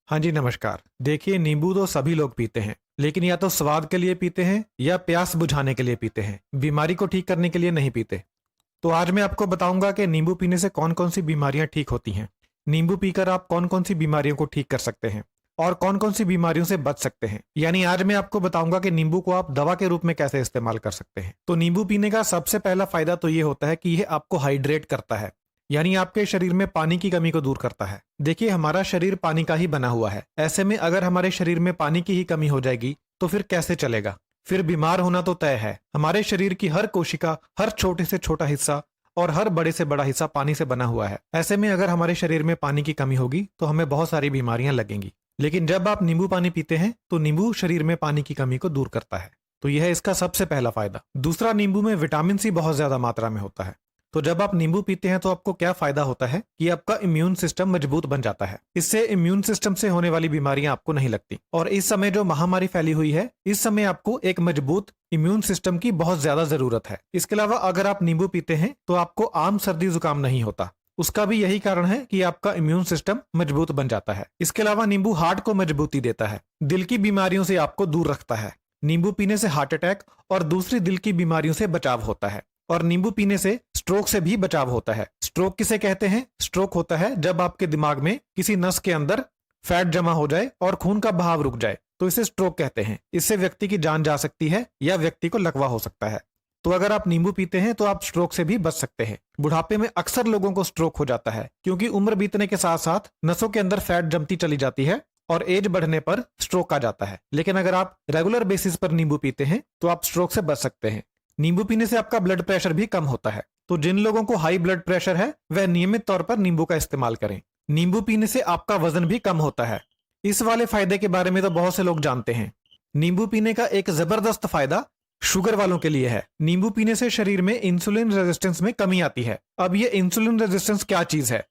हाँ जी, नमस्कार। देखिए, नींबू तो सभी लोग पीते हैं, लेकिन या तो स्वाद के लिए पीते हैं या प्यास बुझाने के लिए पीते हैं। बीमारी को ठीक करने के लिए नहीं पीते। तो आज मैं आपको बताऊंगा कि नींबू पीने से कौन-कौन सी बीमारियां ठीक होती हैं। नींबू पीकर आप कौन-कौन सी बीमारियों को ठीक कर सकते हैं और कौन-कौन सी बीमारियों से बच सकते हैं। यानी आज मैं आपको बताऊंगा कि नींबू को आप दवा के रूप में कैसे इस्तेमाल कर सकते हैं। तो नींबू पीने का सबसे पहला फायदा तो ये होता है कि यह आपको हाइड्रेट करता है, यानी आपके शरीर में पानी की कमी को दूर करता है। देखिए, हमारा शरीर पानी का ही बना हुआ है। ऐसे में अगर हमारे शरीर में पानी की ही कमी हो जाएगी तो फिर कैसे चलेगा। फिर बीमार होना तो तय है। हमारे शरीर की हर कोशिका, हर छोटे से छोटा हिस्सा और हर बड़े से बड़ा हिस्सा पानी से बना हुआ है। ऐसे में अगर हमारे शरीर में पानी की कमी होगी तो हमें बहुत सारी बीमारियां लगेंगी। लेकिन जब आप नींबू पानी पीते हैं तो नींबू शरीर में पानी की कमी को दूर करता है। तो यह है इसका सबसे पहला फायदा। दूसरा, नींबू में विटामिन सी बहुत ज्यादा मात्रा में होता है। तो जब आप नींबू पीते हैं तो आपको क्या फायदा होता है कि आपका इम्यून सिस्टम मजबूत बन जाता है। इससे इम्यून सिस्टम से होने वाली बीमारियां आपको नहीं लगती। और इस समय जो महामारी फैली हुई है, इस समय आपको एक मजबूत इम्यून सिस्टम की बहुत ज्यादा जरूरत है। इसके अलावा अगर आप नींबू पीते हैं तो आपको आम सर्दी जुकाम नहीं होता। उसका भी यही कारण है कि आपका इम्यून सिस्टम मजबूत बन जाता है। इसके अलावा नींबू हार्ट को मजबूती देता है, दिल की बीमारियों से आपको दूर रखता है। नींबू पीने से हार्ट अटैक और दूसरी दिल की बीमारियों से बचाव होता है। और नींबू पीने से स्ट्रोक से भी बचाव होता है। स्ट्रोक किसे कहते हैं? स्ट्रोक होता है जब आपके दिमाग में किसी नस के अंदर फैट जमा हो जाए और खून का बहाव रुक जाए, तो इसे स्ट्रोक कहते हैं। इससे व्यक्ति की जान जा सकती है या व्यक्ति को लकवा हो सकता है। तो अगर आप नींबू पीते हैं तो आप स्ट्रोक से भी बच सकते हैं। बुढ़ापे में अक्सर लोगों को स्ट्रोक हो जाता है क्योंकि उम्र बीतने के साथ साथ नसों के अंदर फैट जमती चली जाती है और एज बढ़ने पर स्ट्रोक आ जाता है। लेकिन अगर आप रेगुलर बेसिस पर नींबू पीते हैं तो आप स्ट्रोक से बच सकते हैं। नींबू पीने से आपका ब्लड प्रेशर भी कम होता है। तो जिन लोगों को हाई ब्लड प्रेशर है वह नियमित तौर पर नींबू का इस्तेमाल करें। नींबू पीने से आपका वजन भी कम होता है। इस वाले फायदे के बारे में तो बहुत से लोग जानते हैं। नींबू पीने का एक जबरदस्त फायदा शुगर वालों के लिए है। नींबू पीने से शरीर में इंसुलिन रेजिस्टेंस में कमी आती है। अब ये इंसुलिन रेजिस्टेंस क्या चीज है?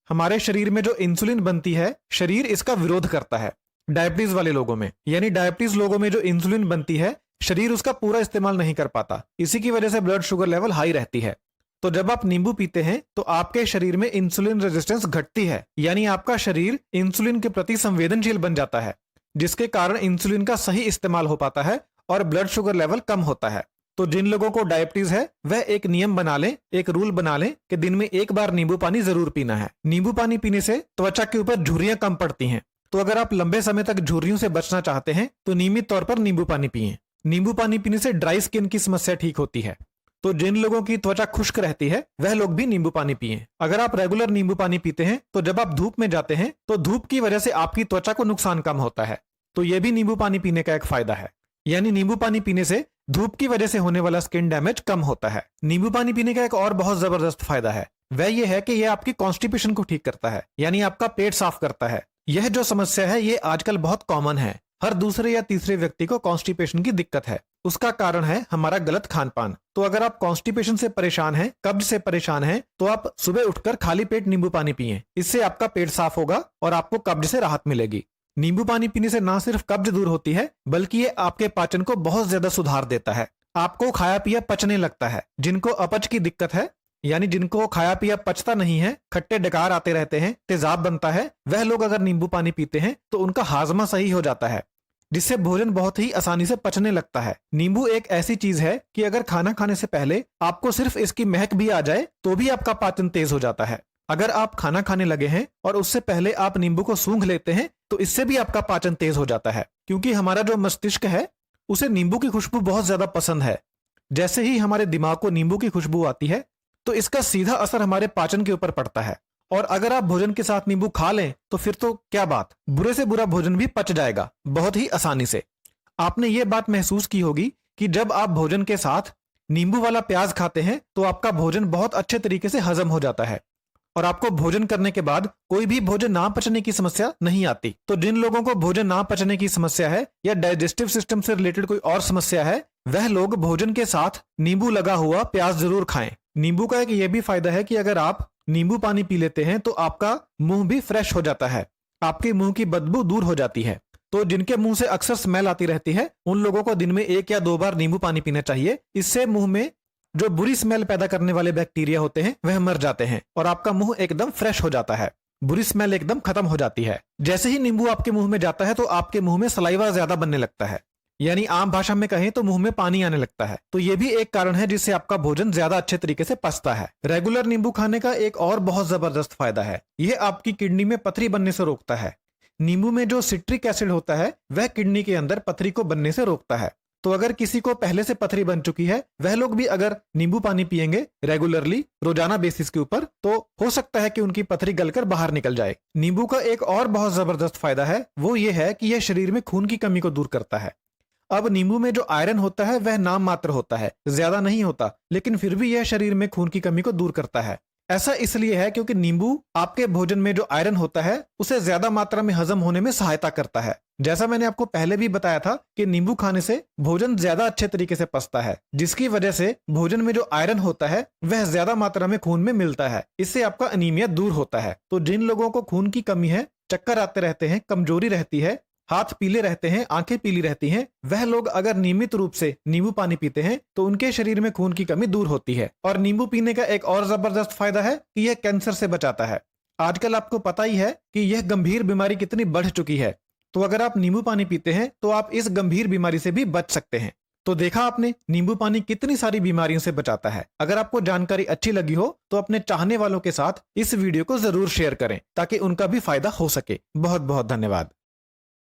हमारे शरीर में जो इंसुलिन बनती है, शरीर इसका विरोध करता है। डायबिटीज वाले लोगों में, यानी डायबिटीज लोगों में जो इंसुलिन बनती है, शरीर उसका पूरा इस्तेमाल नहीं कर पाता। इसी की वजह से ब्लड शुगर लेवल हाई रहती है। तो जब आप नींबू पीते हैं तो आपके शरीर में इंसुलिन रेजिस्टेंस घटती है, यानी आपका शरीर इंसुलिन के प्रति संवेदनशील बन जाता है, जिसके कारण इंसुलिन का सही इस्तेमाल हो पाता है और ब्लड शुगर लेवल कम होता है। तो जिन लोगों को डायबिटीज है वह एक नियम बना लें, एक रूल बना लें कि दिन में एक बार नींबू पानी जरूर पीना है। नींबू पानी पीने से त्वचा के ऊपर झुर्रियां कम पड़ती हैं। तो अगर आप लंबे समय तक झुर्रियों से बचना चाहते हैं तो नियमित तौर पर नींबू पानी पिएं। नींबू पानी पीने से ड्राई स्किन की समस्या ठीक होती है। तो जिन लोगों की त्वचा खुश्क रहती है वह लोग भी नींबू पानी पिएं। अगर आप रेगुलर नींबू पानी पीते हैं तो जब आप धूप में जाते हैं तो धूप की वजह से आपकी त्वचा को नुकसान कम होता है। तो यह भी नींबू पानी पीने का एक फायदा है। यानी नींबू पानी पीने से धूप की वजह से होने वाला स्किन डैमेज कम होता है। नींबू पानी पीने का एक और बहुत जबरदस्त फायदा है, वह यह है कि यह आपकी कॉन्स्टिपेशन को ठीक करता है, यानी आपका पेट साफ करता है। यह जो समस्या है ये आजकल बहुत कॉमन है। हर दूसरे या तीसरे व्यक्ति को कॉन्स्टिपेशन की दिक्कत है। उसका कारण है हमारा गलत खान पान। तो अगर आप कॉन्स्टिपेशन से परेशान हैं, कब्ज से परेशान हैं, तो आप सुबह उठकर खाली पेट नींबू पानी पिएं। इससे आपका पेट साफ होगा और आपको कब्ज से राहत मिलेगी। नींबू पानी पीने से ना सिर्फ कब्ज दूर होती है बल्कि ये आपके पाचन को बहुत ज्यादा सुधार देता है। आपको खाया पिया पचने लगता है। जिनको अपच की दिक्कत है, यानी जिनको खाया पिया पचता नहीं है, खट्टे डकार आते रहते हैं, तेजाब बनता है, वह लोग अगर नींबू पानी पीते हैं तो उनका हाजमा सही हो जाता है, जिससे भोजन बहुत ही आसानी से पचने लगता है। नींबू एक ऐसी चीज है कि अगर खाना खाने से पहले आपको सिर्फ इसकी महक भी आ जाए तो भी आपका पाचन तेज हो जाता है। अगर आप खाना खाने लगे हैं और उससे पहले आप नींबू को सूंघ लेते हैं तो इससे भी आपका पाचन तेज हो जाता है, क्योंकि हमारा जो मस्तिष्क है उसे नींबू की खुशबू बहुत ज्यादा पसंद है। जैसे ही हमारे दिमाग को नींबू की खुशबू आती है तो इसका सीधा असर हमारे पाचन के ऊपर पड़ता है। और अगर आप भोजन के साथ नींबू खा लें तो फिर तो क्या बात, बुरे से बुरा भोजन भी पच जाएगा बहुत ही आसानी से। आपने ये बात महसूस की होगी कि जब आप भोजन के साथ नींबू वाला प्याज खाते हैं तो आपका भोजन बहुत अच्छे तरीके से हजम हो जाता है और आपको भोजन करने के बाद कोई भी भोजन ना पचने की समस्या नहीं आती। तो जिन लोगों को भोजन ना पचने की समस्या है या डाइजेस्टिव सिस्टम से रिलेटेड कोई और समस्या है, वह लोग भोजन के साथ नींबू लगा हुआ प्याज जरूर खाएं। नींबू का एक यह भी फायदा है कि अगर आप नींबू पानी पी लेते हैं तो आपका मुंह भी फ्रेश हो जाता है, आपके मुंह की बदबू दूर हो जाती है। तो जिनके मुंह से अक्सर स्मेल आती रहती है उन लोगों को दिन में 1 या 2 बार नींबू पानी पीना चाहिए। इससे मुंह में जो बुरी स्मेल पैदा करने वाले बैक्टीरिया होते हैं वह मर जाते हैं और आपका मुंह एकदम फ्रेश हो जाता है। बुरी स्मेल एकदम खत्म हो जाती है। जैसे ही नींबू आपके मुंह में जाता है तो आपके मुंह में सलाइवा ज्यादा बनने लगता है, यानी आम भाषा में कहें तो मुंह में पानी आने लगता है। तो ये भी एक कारण है जिससे आपका भोजन ज्यादा अच्छे तरीके से पचता है। रेगुलर नींबू खाने का एक और बहुत जबरदस्त फायदा है, यह आपकी किडनी में पथरी बनने से रोकता है। नींबू में जो सिट्रिक एसिड होता है वह किडनी के अंदर पथरी को बनने से रोकता है। तो अगर किसी को पहले से पथरी बन चुकी है, वह लोग भी अगर नींबू पानी पिएंगे रेगुलरली रोजाना बेसिस के ऊपर, तो हो सकता है कि उनकी पथरी गलकर बाहर निकल जाए। नींबू का एक और बहुत जबरदस्त फायदा है, वो ये है कि यह शरीर में खून की कमी को दूर करता है। अब नींबू में जो आयरन होता है वह नाम मात्र होता है, ज्यादा नहीं होता, लेकिन फिर भी यह शरीर में खून की कमी को दूर करता है। ऐसा इसलिए है क्योंकि नींबू आपके भोजन में जो आयरन होता है उसे ज्यादा मात्रा में हजम होने में सहायता करता है। जैसा मैंने आपको पहले भी बताया था कि नींबू खाने से भोजन ज्यादा अच्छे तरीके से पचता है, जिसकी वजह से भोजन में जो आयरन होता है वह ज्यादा मात्रा में खून में मिलता है। इससे आपका अनीमिया दूर होता है। तो जिन लोगों को खून की कमी है, चक्कर आते रहते हैं, कमजोरी रहती है, हाथ पीले रहते हैं, आंखें पीली रहती हैं, वह लोग अगर नियमित रूप से नींबू पानी पीते हैं तो उनके शरीर में खून की कमी दूर होती है। और नींबू पीने का एक और जबरदस्त फायदा है कि यह कैंसर से बचाता है। आजकल आपको पता ही है कि यह गंभीर बीमारी कितनी बढ़ चुकी है, तो अगर आप नींबू पानी पीते हैं तो आप इस गंभीर बीमारी से भी बच सकते हैं। तो देखा आपने, नींबू पानी कितनी सारी बीमारियों से बचाता है। अगर आपको जानकारी अच्छी लगी हो तो अपने चाहने वालों के साथ इस वीडियो को जरूर शेयर करें ताकि उनका भी फायदा हो सके। बहुत बहुत धन्यवाद।